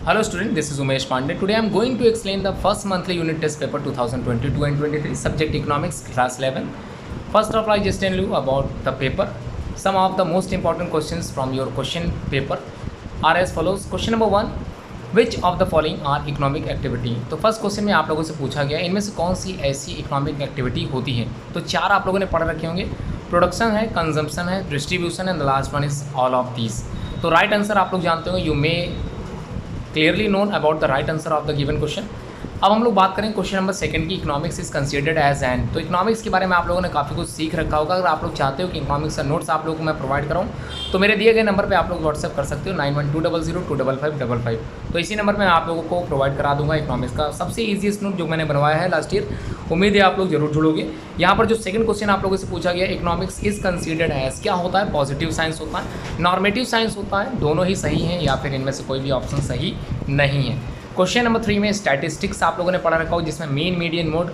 Hello student, this is Umesh Pandey. Today I am going to explain the first monthly unit test paper 2022 and 23 subject economics class 11. First of all, I just tell you about the paper. Some of the most important questions from your question paper are as follows. Question number 1, which of the following are economic activity? तो first question में आप लोगों से पूछा गया इनमें से कौन सी ऐसी इकोनॉमिक एक्टिविटी होती है। तो चार आप लोगों ने पढ़ रखे होंगे, प्रोडक्शन है, कंजम्पशन है, डिस्ट्रीब्यूशन है, the last one is all of these. तो राइट आंसर आप लोग जानते हो, you may clearly known about the right answer of the given question. अब हम लोग बात करें क्वेश्चन नंबर सेकंड की, economics is considered as an. तो इकोनॉमिक्स के बारे में आप लोगों ने काफ़ी कुछ सीख रखा होगा। अगर आप लोग चाहते हो कि इकोनॉमिक्स का नोट्स आप लोगों को मैं प्रोवाइड कराऊँ तो मेरे दिए गए नंबर पे आप लोग व्हाट्सएप कर सकते हो 9120025555। तो इसी नंबर पे मैं आप लोगों को प्रोवाइड करा दूंगा इकोनॉमिक्स का सबसे ईजीएस्ट नोट जो मैंने बनवाया है लास्ट ईयर। उम्मीद है आप लोग जरूर जुड़ोगे। यहाँ पर जो सेकंड क्वेश्चन आप लोगों से पूछा गया, इकोनॉमिक्स इज कंसीडर्ड एज, क्या होता है? पॉजिटिव साइंस होता है, नॉर्मेटिव साइंस होता है, दोनों ही सही हैं या फिर इनमें से कोई भी ऑप्शन सही नहीं है। क्वेश्चन नंबर 3 में स्टैटिस्टिक्स आप लोगों ने पढ़ा रखा होगा, जिसमें mean, median, mode,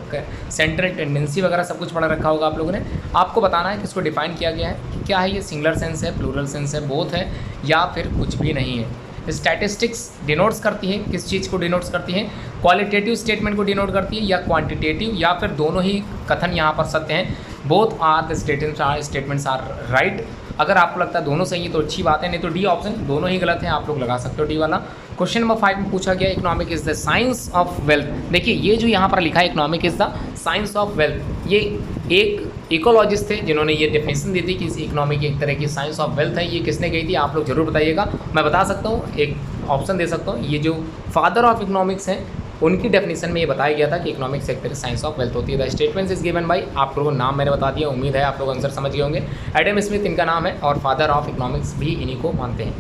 central tendency वगैरह सब कुछ पढ़ा रखा होगा आप लोगों ने। आपको बताना है कि इसको डिफाइन किया गया है कि क्या है ये, सिंगुलर सेंस है, प्लूरल सेंस है, बोथ है या फिर कुछ भी नहीं है। स्टैटिस्टिक्स डिनोट्स करती है किस चीज़ को डिनोट्स करती है? क्वालिटेटिव स्टेटमेंट को डिनोट करती है या क्वांटिटेटिव, या फिर दोनों ही कथन यहाँ पर सत्य हैं। Both are the statements are right. अगर आपको लगता है दोनों सही है तो अच्छी बात है, नहीं तो डी ऑप्शन दोनों ही गलत है, आप लोग लगा सकते हो डी वाला। क्वेश्चन नंबर 5 में पूछा गया, economic is the science of wealth. देखिए ये जो यहाँ पर लिखा है economic is the science of wealth, ये एक इकोलॉजिस्ट थे जिन्होंने ये डेफिनेशन दी थी कि इकोनॉमिक एक तरह की साइंस ऑफ वेल्थ है। ये किसने कही थी आप लोग जरूर बताइएगा। मैं बता सकता हूँ, एक ऑप्शन दे सकता हूँ, ये जो फादर ऑफ इकोनॉमिक्स हैं उनकी डेफिनेशन में ये बताया गया था कि इकोनॉमिक्स एक तरह साइंस ऑफ वेल्थ होती है। The statement is given by, आप लोगों को नाम मैंने बता दिया, उम्मीद है आप लोग आंसर समझ गए होंगे। एडम स्मिथ इनका नाम है और फादर ऑफ इकोनॉमिक्स भी इन्हीं को मानते हैं।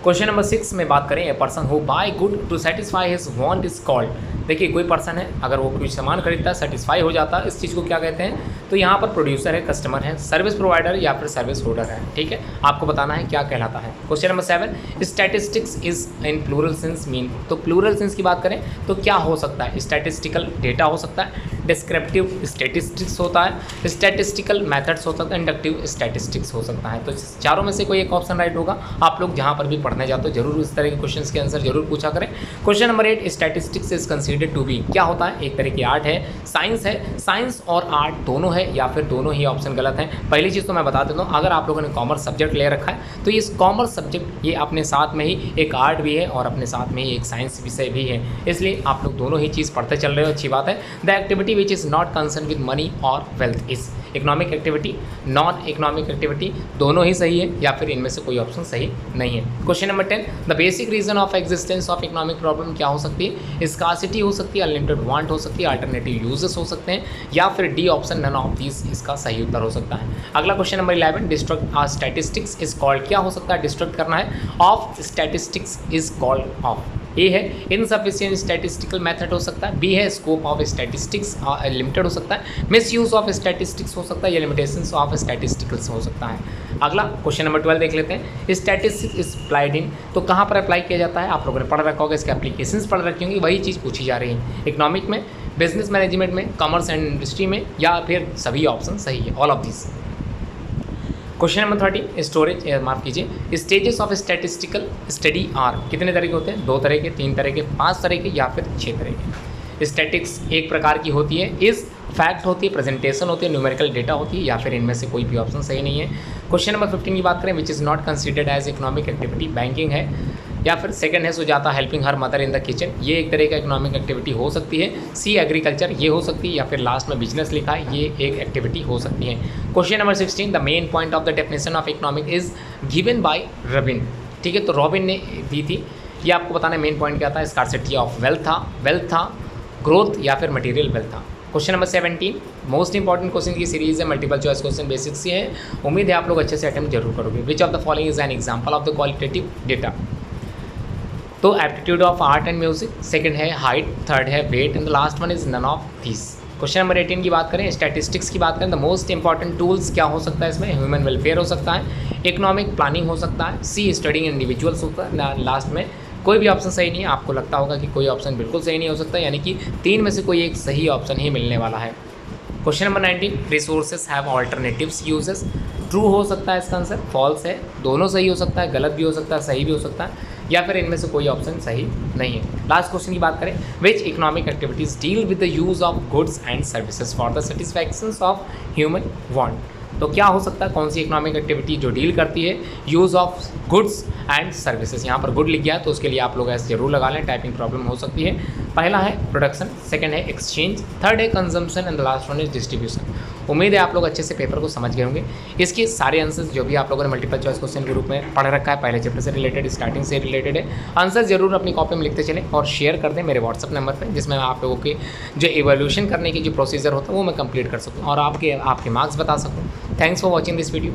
क्वेश्चन नंबर 6 में बात करें, a person who by good to satisfy his want is called. देखिए कोई पर्सन है, अगर वो कुछ सामान खरीदता है, सेटिस्फाई हो जाता है, इस चीज़ को क्या कहते हैं? तो यहाँ पर प्रोड्यूसर है, कस्टमर है, सर्विस प्रोवाइडर या फिर सर्विस होल्डर है। ठीक है, आपको बताना है क्या कहलाता है। Question number 7, statistics is in plural sense mean. तो प्लूरल सेंस की बात करें तो क्या हो सकता है? स्टैटिस्टिकल डेटा हो सकता है, डिस्क्रिप्टिव स्टैटिस्टिक्स होता है, स्टैटिस्टिकल मेथड्स हो सकता है, इंडक्टिव स्टैटिस्टिक्स हो सकता है। तो चारों में से कोई एक ऑप्शन राइट होगा। आप लोग जहाँ पर भी पढ़ने जाते हो जरूर इस तरह के क्वेश्चन के आंसर जरूर पूछा करें। Question number 8, statistics is considered to be, क्या होता है? एक तरह की आर्ट है, साइंस है। साइंस और आर्ट दोनों है या फिर दोनों ही ऑप्शन गलत हैं। पहली चीज़ तो मैं बता देता हूँ, अगर आप लोगों ने कॉमर्स सब्जेक्ट ले रखा है तो इस कॉमर्स सब्जेक्ट ये अपने साथ में ही एक आर्ट भी है और अपने साथ में ही एक साइंस विषय भी है, इसलिए आप लोग दोनों ही चीज़ पढ़ते चल रहे हो, अच्छी बात है। The activity which is not concern with money और wealth is economic activity, non economic activity, दोनों ही सही है या फिर इनमें से कोई ऑप्शन सही नहीं है। Question number 10, the basic reason of existence of economic problem क्या हो सकती है? स्कार्सिटी हो सकती है, अनलिमिटेड वांट हो सकती है, अल्टरनेटिव यूजेस हो सकते हैं या फिर D option none of these इसका सही उत्तर हो सकता है। अगला question number 11, distrust of statistics is called, क्या हो सकता है? डिस्ट्रक्ट करना है, of statistics is called of. A है इनसफिशिएंट स्टैटिस्टिकल मेथड हो सकता है, बी है स्कोप ऑफ स्टैटिस्टिक्स लिमिटेड हो सकता है, मिस यूज ऑफ स्टैटिस्टिक्स हो सकता है या लिमिटेशंस ऑफ स्टैटिस्टिकल्स हो सकता है। अगला क्वेश्चन नंबर 12 देख लेते हैं, स्टैटिस्टिक्स इज अप्लाइड इन, तो कहाँ पर अप्लाई किया जाता है? आप लोगों ने पढ़ रखा होगा, इसके एप्लीकेशंस पढ़ रखी होंगी, वही चीज़ पूछी जा रही है। इकोनॉमिक में, बिजनेस मैनेजमेंट में, कॉमर्स एंड इंडस्ट्री में या फिर सभी ऑप्शन सही है, all of this. Question number 13, storage माफ कीजिए, stages of statistical study are, कितने तरह के होते हैं? 2 तरह के, 3 तरह के, 5 तरह के या फिर 6 तरह के। स्टैटिक्स एक प्रकार की होती है, इस फैक्ट होती है, प्रेजेंटेशन होती है, न्यूमेरिकल डेटा होती है या फिर इनमें से कोई भी ऑप्शन सही नहीं है। क्वेश्चन नंबर 15 की बात करें, which is not considered as economic activity, banking है या फिर सेकंड है Sujata helping her mother in the kitchen, ये एक तरह का इकोनॉमिक एक्टिविटी हो सकती है। सी एग्रीकल्चर ये हो सकती है या फिर लास्ट में बिजनेस लिखा है, ये एक एक्टिविटी हो सकती है। Question number 16, the main point of the definition of economic is given by robin. ठीक है, तो रॉबिन ने दी थी, ये आपको बताना है मेन पॉइंट क्या था? स्कार्सिटी ऑफ वेल्थ था, ग्रोथ या फिर मटेरियल वेल्थ था। Question number 17, most important question की सीरीज है, मल्टीपल चॉइस क्वेश्चन बेसिक्स से है, उम्मीद है आप लोग अच्छे से अटेम्प्ट जरूर करोगे। Which of the following is an example of the qualitative data? तो aptitude of art and music, second है हाइट, थर्ड है weight and the last one is none of this. Question number 18 की बात करें, statistics की बात करें, the most important tools क्या हो सकता है इसमें? ह्यूमन वेलफेयर हो सकता है, इकोनॉमिक प्लानिंग हो सकता है, सी स्टडिंग इंडिविजुअल्स होता है, लास्ट में कोई भी ऑप्शन सही नहीं है। आपको लगता होगा कि कोई ऑप्शन बिल्कुल सही नहीं हो सकता, यानी कि 3 में से कोई एक सही ऑप्शन ही मिलने वाला है। Question number 19, resources have alternatives uses, true हो सकता है इसका आंसर, फॉल्स है, दोनों सही हो सकता है, गलत भी हो सकता है, सही भी हो सकता है। या फिर इनमें से कोई ऑप्शन सही नहीं है। लास्ट क्वेश्चन की बात करें, which economic activities deal with the use of goods and services for the satisfaction of human want. तो क्या हो सकता है, कौन सी इकोनॉमिक एक्टिविटी जो डील करती है use of goods and services. यहाँ पर गुड लिख गया तो उसके लिए आप लोग ऐसे जरूर लगा लें, टाइपिंग प्रॉब्लम हो सकती है। पहला है प्रोडक्शन, सेकंड है एक्सचेंज, थर्ड है consumption and the last one is distribution. उम्मीद है आप लोग अच्छे से पेपर को समझ गए होंगे। इसके सारे आंसर्स जो भी आप लोगों ने मल्टीपल चॉइस क्वेश्चन के रूप में पढ़ रखा है, पहले चैप्टर से रिलेटेड, स्टार्टिंग से रिलेटेड है, आंसर जरूर अपनी कॉपी में लिखते चलें और शेयर कर दें मेरे व्हाट्सअप नंबर पर, जिसमें मैं आप लोगों के जो एवोल्यूशन करने की जो प्रोसीजर होता है वो मैं कंप्लीट कर सकूँ और आपके मार्क्स बता सकूँ। Thanks for watching this video.